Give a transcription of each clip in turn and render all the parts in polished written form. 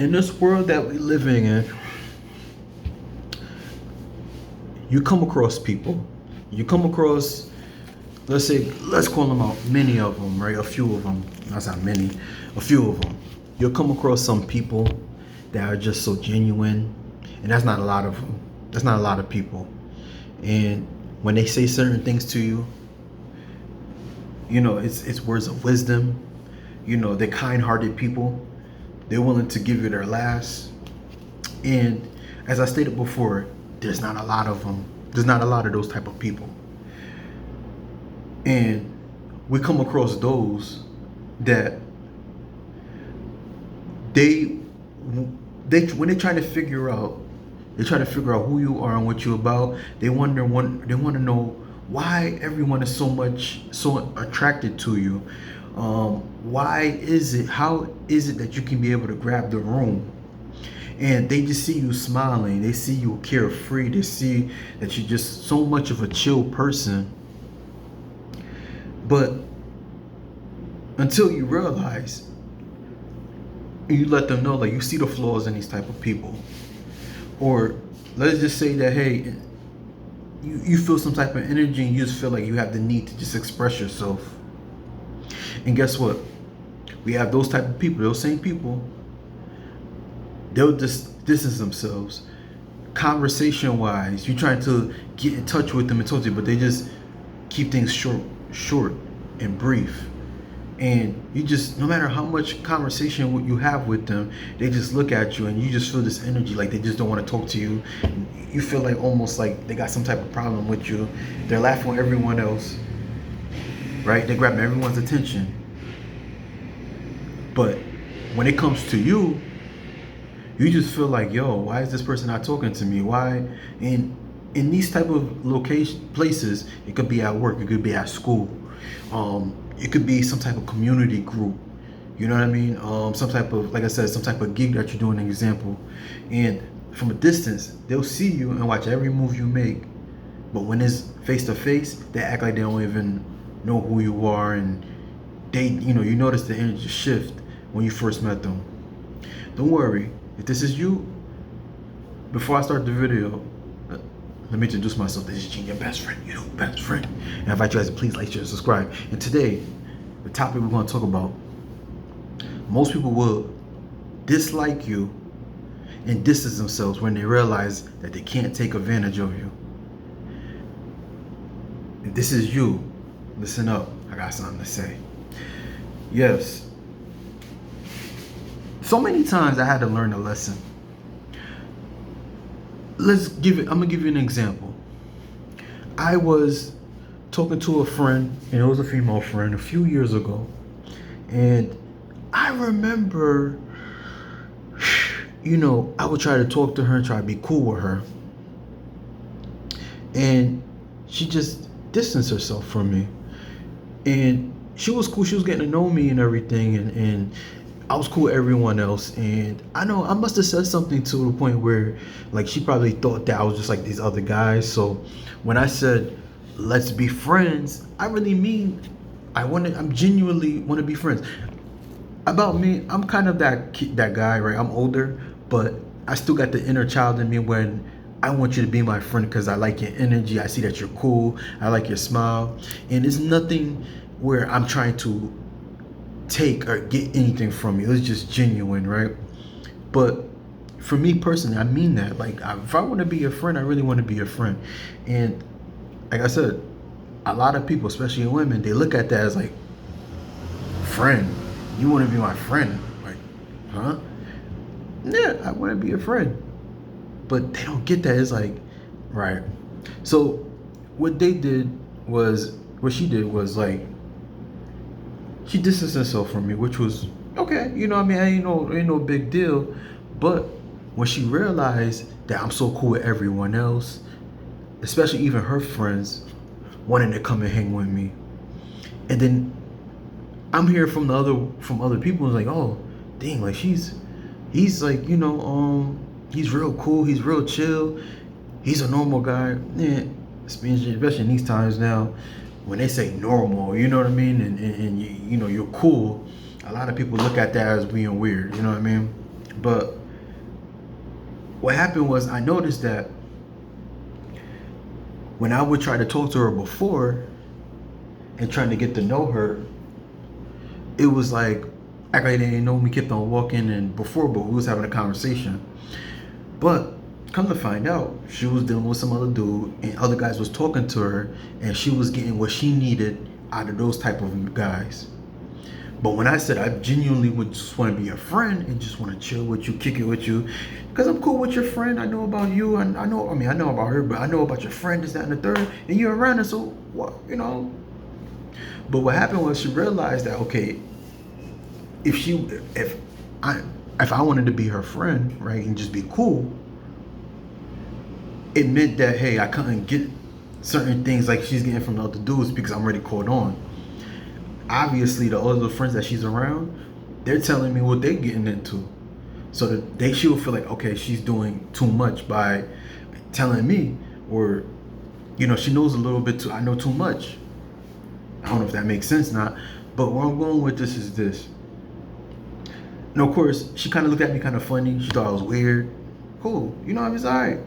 in this world that we're living in, you come across people. You come across, let's call them out, many of them, right? A few of them. That's not many. A few of them. You'll come across some people that are just so genuine, and that's not a lot of them. That's not a lot of people. And when they say certain things to you, it's words of wisdom. They're kind-hearted people. They're willing to give you their last. And as I stated before, there's not a lot of them. There's not a lot of those type of people. And we come across those that they when they're trying to figure out who you are and what you're about. They want to know why everyone is so attracted to you. How is it that you can be able to grab the room? And they just see you smiling. They see you carefree. They see that you're just so much of a chill person. But until you realize, you let them know, like, you see the flaws in these type of people. Or let's just say that, hey, you feel some type of energy and you just feel like you have the need to just express yourself. And guess what? We have those type of people, those same people. They'll just distance themselves. Conversation wise, you're trying to get in touch with them and talk to you, but they just keep things short and brief. And you just, no matter how much conversation you have with them, they just look at you and you just feel this energy, like they just don't want to talk to you. You feel like almost like they got some type of problem with you. They're laughing with everyone else, right? They're grabbing everyone's attention. But when it comes to you, you just feel like, yo, why is this person not talking to me? Why? In these type of places, it could be at work, it could be at school, it could be some type of community group. You know what I mean? Some type of, like I said, some type of gig that you're doing, an example. And from a distance, they'll see you and watch every move you make. But when it's face to face, they act like they don't even know who you are, and you notice the energy shift when you first met them. Don't worry. If this is you, before I start the video, let me introduce myself. This is Gene, your best friend, best friend. And I invite you guys to please like, share, and subscribe. And today, the topic we're going to talk about, most people will dislike you and distance themselves when they realize that they can't take advantage of you. If this is you, listen up. I got something to say. Yes. So many times I had to learn a lesson. I'm gonna give you an example. I was talking to a friend, and it was a female friend, a few years ago. And I remember, I would try to talk to her and try to be cool with her. And she just distanced herself from me. And she was cool, she was getting to know me and everything, and I was cool with everyone else. And I know I must have said something to the point where, like, she probably thought that I was just like these other guys. So when I said, let's be friends, I really mean, I'm genuinely want to be friends. About me, I'm kind of that guy, right? I'm older, but I still got the inner child in me when I want you to be my friend because I like your energy. I see that you're cool. I like your smile. And it's nothing where I'm trying to take or get anything from you. It's just genuine, right? But for me personally, I mean that. Like, if I want to be your friend, I really want to be your friend. And like I said, a lot of people, especially women, they look at that as like, friend, you want to be my friend? Like, huh? Yeah, I want to be a friend. But they don't get that. It's like, right. So what she did was like, she distanced herself from me, which was okay. I mean, ain't no big deal. But when she realized that I'm so cool with everyone else, especially even her friends, wanting to come and hang with me, and then I'm hearing from other people, it's like, oh, dang, like he's like, he's real cool, he's real chill, he's a normal guy. Yeah, especially in these times now, when they say normal, you know what I mean, and you're cool, a lot of people look at that as being weird, you know what I mean? But what happened was I noticed that when I would try to talk to her before and trying to get to know her, it was like act like they didn't know me, kept on walking, and before, but we was having a conversation. But come to find out, she was dealing with some other dude, and other guys was talking to her, and she was getting what she needed out of those type of guys. But when I said I genuinely would just want to be a friend and just want to chill with you, kick it with you, because I'm cool with your friend. I know about you, and I know about her, but I know about your friend, this, that, and the third, and you're around her, so what, you know? But what happened was she realized that, okay, if I wanted to be her friend, right, and just be cool, it meant that, hey, I couldn't get certain things like she's getting from the other dudes because I'm already caught on. Obviously, the other friends that she's around, they're telling me what they're getting into, so that she will feel like, okay, she's doing too much by telling me, or she knows a little bit too. I know too much. I don't know if that makes sense now, but where I'm going with this is this. And of course, she kind of looked at me kind of funny. She thought I was weird. Cool, I was alright.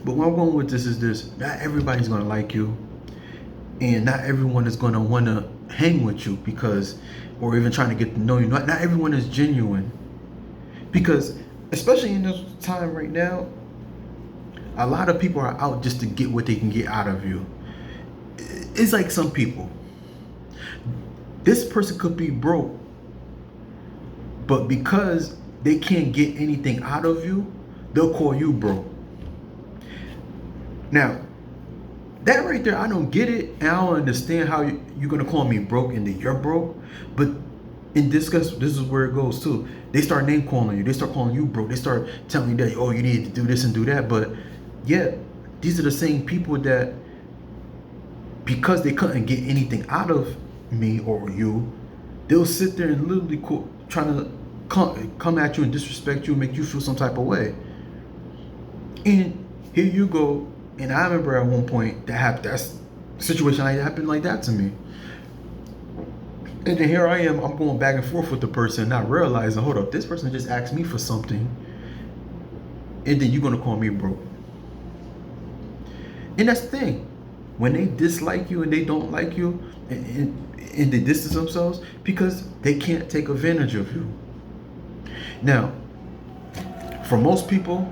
But where I'm going with this is this: not everybody's gonna like you, and not everyone is gonna wanna hang with you or even trying to get to know you. Not everyone is genuine, because especially in this time right now, a lot of people are out just to get what they can get out of you. It's like some people. This person could be broke, but because they can't get anything out of you, they'll call you broke. Now, that right there, I don't get it, and I don't understand how you're gonna call me broke and then you're broke. But in discuss, this is where it goes too. They start name calling you. They start calling you broke. They start telling you that, oh, you need to do this and do that. But yeah, these are the same people that, because they couldn't get anything out of me or you, they'll sit there and literally trying to come at you and disrespect you, make you feel some type of way. And here you go. And I remember at one point that's a situation like that happened like that to me. And then here I am, I'm going back and forth with the person, not realizing, hold up, this person just asked me for something, and then you're gonna call me broke. And that's the thing. When they dislike you and they don't like you, and they distance themselves because they can't take advantage of you. Now, for most people,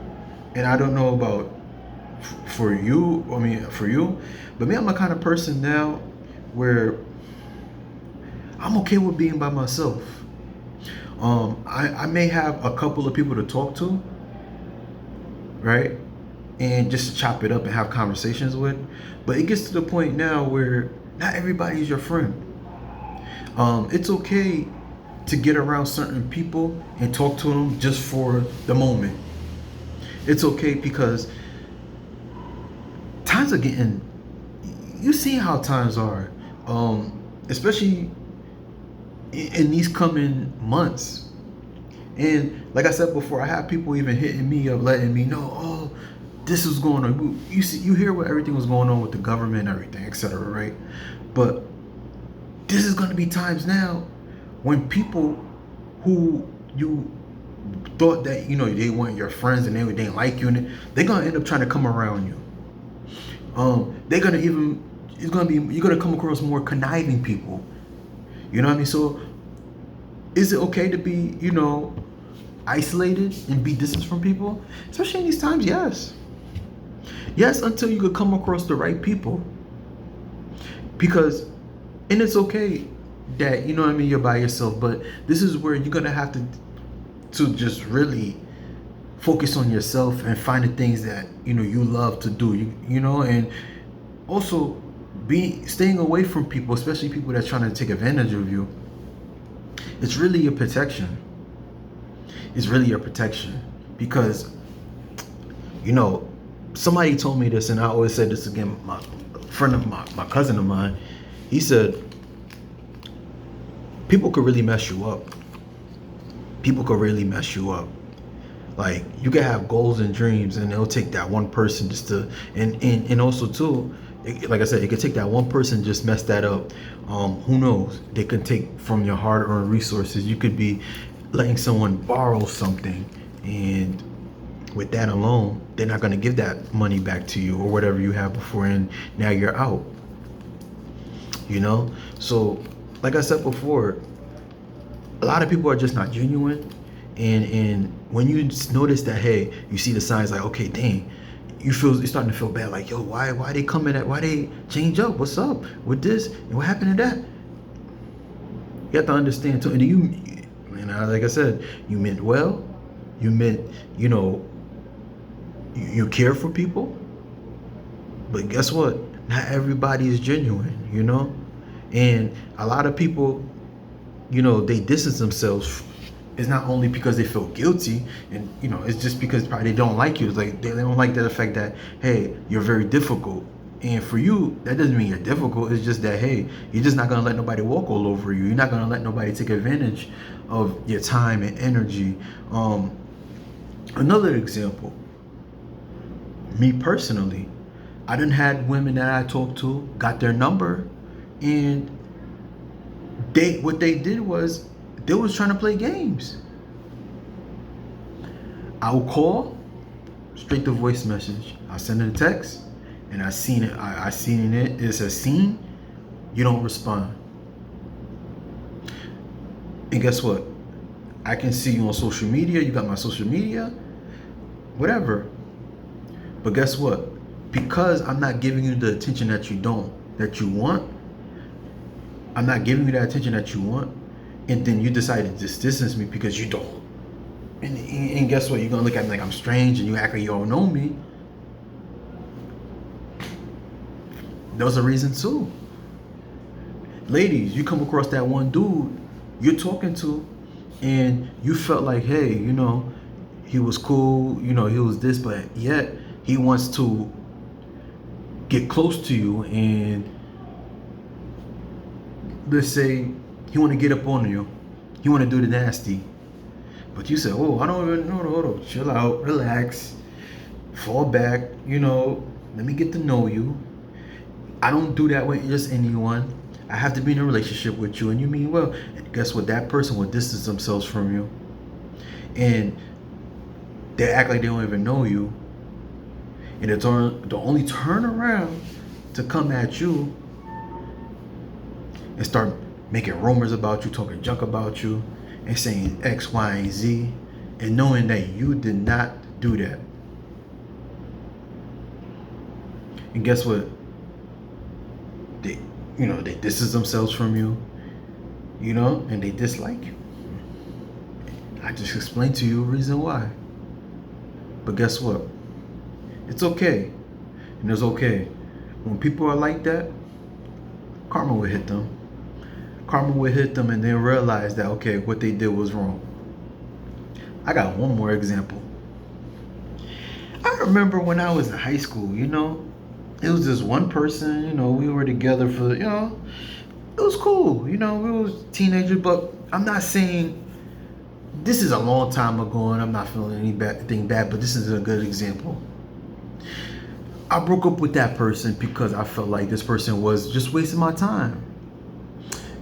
and I don't know about for you, but me, I'm a kind of person now where I'm okay with being by myself. I may have a couple of people to talk to, right? And just to chop it up and have conversations with. But it gets to the point now where not everybody's your friend. It's okay to get around certain people and talk to them just for the moment. It's okay because times are getting, you see how times are, especially in these coming months. And like I said before, I have people even hitting me up, letting me know, oh, this is going on. You hear what everything was going on with the government and everything, etc., right? But this is going to be times now when people who you thought that they weren't your friends and they didn't like you, and they're gonna end up trying to come around you. You're gonna come across more conniving people. You know what I mean? So is it okay to be, isolated and be distant from people? Especially in these times, yes. Yes, until you could come across the right people. And it's okay that, you're by yourself, but this is where you're gonna have to just really focus on yourself and find the things that you love to do, and also staying away from people, especially people that's trying to take advantage of you. It's really your protection. It's really your protection because somebody told me this, and I always said this again. My friend of my cousin of mine, he said people could really mess you up. People could really mess you up. Like, you can have goals and dreams, and it'll take that one person just to, and also too, like I said, it could take that one person just mess that up. Who knows? They could take from your hard-earned resources. You could be letting someone borrow something, And with that alone, they're not going to give that money back to you or whatever you have before, and now you're out. So like I said before, a lot of people are just not genuine. And when you notice that, hey, you see the signs like, okay, dang, you're starting to feel bad, like, yo, why they coming at, why they change up, what's up with this, and what happened to that? You have to understand too. And like I said, you meant well, you meant, you care for people, but guess what, not everybody is genuine. And a lot of people, they distance themselves. It's not only because they feel guilty, and it's just because probably they don't like you. It's like they don't like the fact that, hey, you're very difficult. And for you, that doesn't mean you're difficult. It's just that, hey, you're just not gonna let nobody walk all over you. You're not gonna let nobody take advantage of your time and energy. Another example, me personally, I done had women that I talked to, got their number, and what they did was they was trying to play games. I would call, straight to voice message. I send a text, and I seen it. I seen it. It's a scene. You don't respond. And guess what? I can see you on social media. You got my social media, whatever. But guess what? Because I'm not giving you the attention that you want. I'm not giving you that attention that you want, and then you decide to just distance me because you don't. And guess what? You're gonna look at me like I'm strange, and you act like you don't know me. There's a reason too. Ladies, you come across that one dude you're talking to, and you felt like, hey, he was cool, he was this, but yet he wants to get close to you, and let's say he want to get up on you, he want to do the nasty, but you say, oh, I don't even know, hold on, chill out, relax, fall back, let me get to know you. I don't do that with just anyone. I have to be in a relationship with you, and you mean well. And guess what? That person will distance themselves from you, and they act like they don't even know you, and they'll only turn around to come at you and start making rumors about you, talking junk about you, and saying X, Y, and Z, and knowing that you did not do that. And guess what? They distance themselves from you, and they dislike you. I just explained to you a reason why. But guess what? It's okay. And it's okay. When people are like that, karma will hit them. Karma will hit them, and then realize that, okay, what they did was wrong. I got one more example. I remember when I was in high school, it was this one person, we were together for, it was cool. We was teenagers, but I'm not saying, this is a long time ago, and I'm not feeling anything bad, but this is a good example. I broke up with that person because I felt like this person was just wasting my time,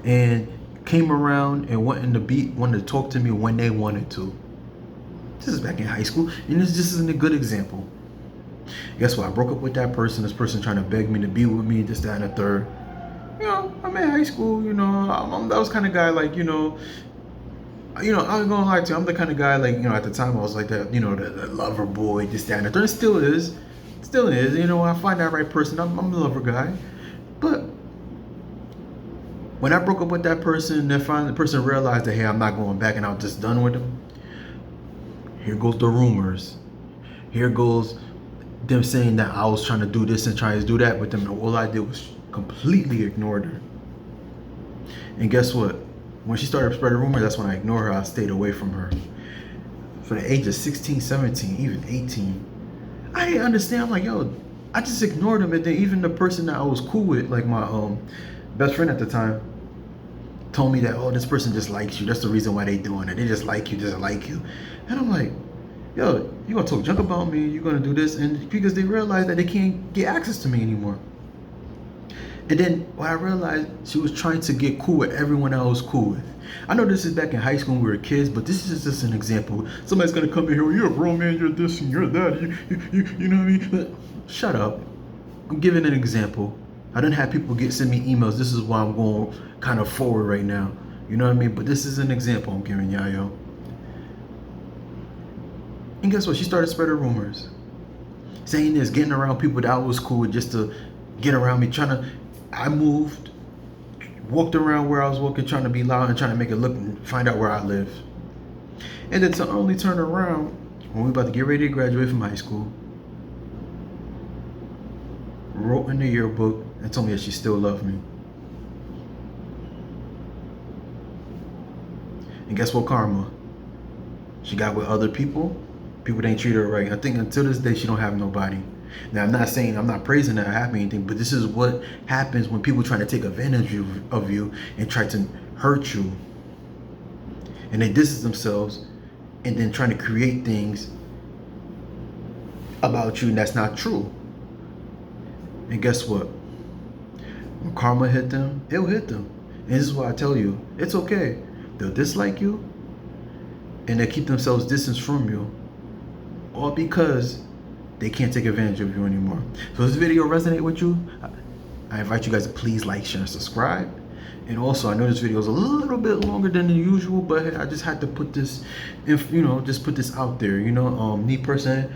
and came around and wanted to talk to me when they wanted to. This is back in high school, and this isn't a good example. Guess what? I broke up with that person. This person trying to beg me to be with me, this, that, and the third. I'm in high school. I'm that was kind of guy, like, I was gonna lie to you. I'm the kind of guy, like, at the time I was like that, the lover boy, this, that, and the third. Still is. When I find that right person, I'm a lover guy. But when I broke up with that person, then finally the person realized that, hey, I'm not going back, and I'm just done with them. Here goes the rumors. Here goes them saying that I was trying to do this and trying to do that with them, and all I did was completely ignored her. And guess what? When she started spreading rumors, that's when I ignored her. I stayed away from her. For the age of 16, 17, even 18, I didn't understand. I'm like, yo, I just ignored them. And then even the person that I was cool with, like my best friend at the time, told me that, oh, this person just likes you. That's the reason why they doing it. They just like you, And I'm like, yo, you gonna talk junk about me, you gonna do this, and because they realize that they can't get access to me anymore. And then what I realized, she was trying to get cool with everyone I was cool with. I know this is back in high school when we were kids, but this is just an example. Somebody's gonna come in here, you're a grown man, you're this and you're that, you know what I mean? Shut up. I'm giving an example. I didn't have people send me emails. This is why I'm going kind of forward right now. You know what I mean? But this is an example I'm giving y'all, yo. And guess what? She started spreading rumors. Saying this, getting around people that I was cool with just to get around me. I moved, walked around where I was walking, trying to be loud and trying to make it look and find out where I live. And then to only turn around when we about to get ready to graduate from high school, wrote in the yearbook and told me that she still loved me. And guess what, karma? She got with other people. People didn't treat her right. I think until this day she don't have nobody. Now I'm not praising that or having anything, but this is what happens when people try to take advantage of you and try to hurt you. And they distance themselves and then trying to create things about you and that's not true. And guess what? When karma hit them, it'll hit them. And this is why I tell you, it's okay. They'll dislike you and they'll keep themselves distanced from you, all because they can't take advantage of you anymore. So if this video resonate with you, I invite you guys to please like, share, and subscribe. And also, I know this video is a little bit longer than the usual, but I just had to put this, just put this out there. Me personally,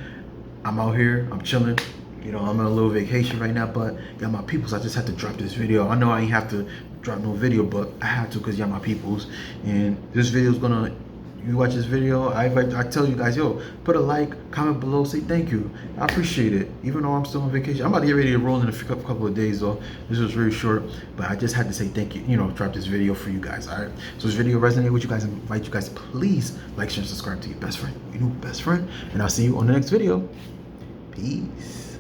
I'm out here, I'm chilling. I'm on a little vacation right now, but y'all my peoples, I just had to drop this video. I know I ain't have to drop no video, but I had to because y'all my peoples. And this video is gonna, you watch this video, I tell you guys, yo, put a like, comment below, say thank you. I appreciate it, even though I'm still on vacation. I'm about to get ready to roll in a couple of days though. This was very short, but I just had to say thank you, drop this video for you guys, all right? So this video resonated with you guys, I invite you guys to please like, share, and subscribe to your best friend, your new best friend, and I'll see you on the next video. Peace.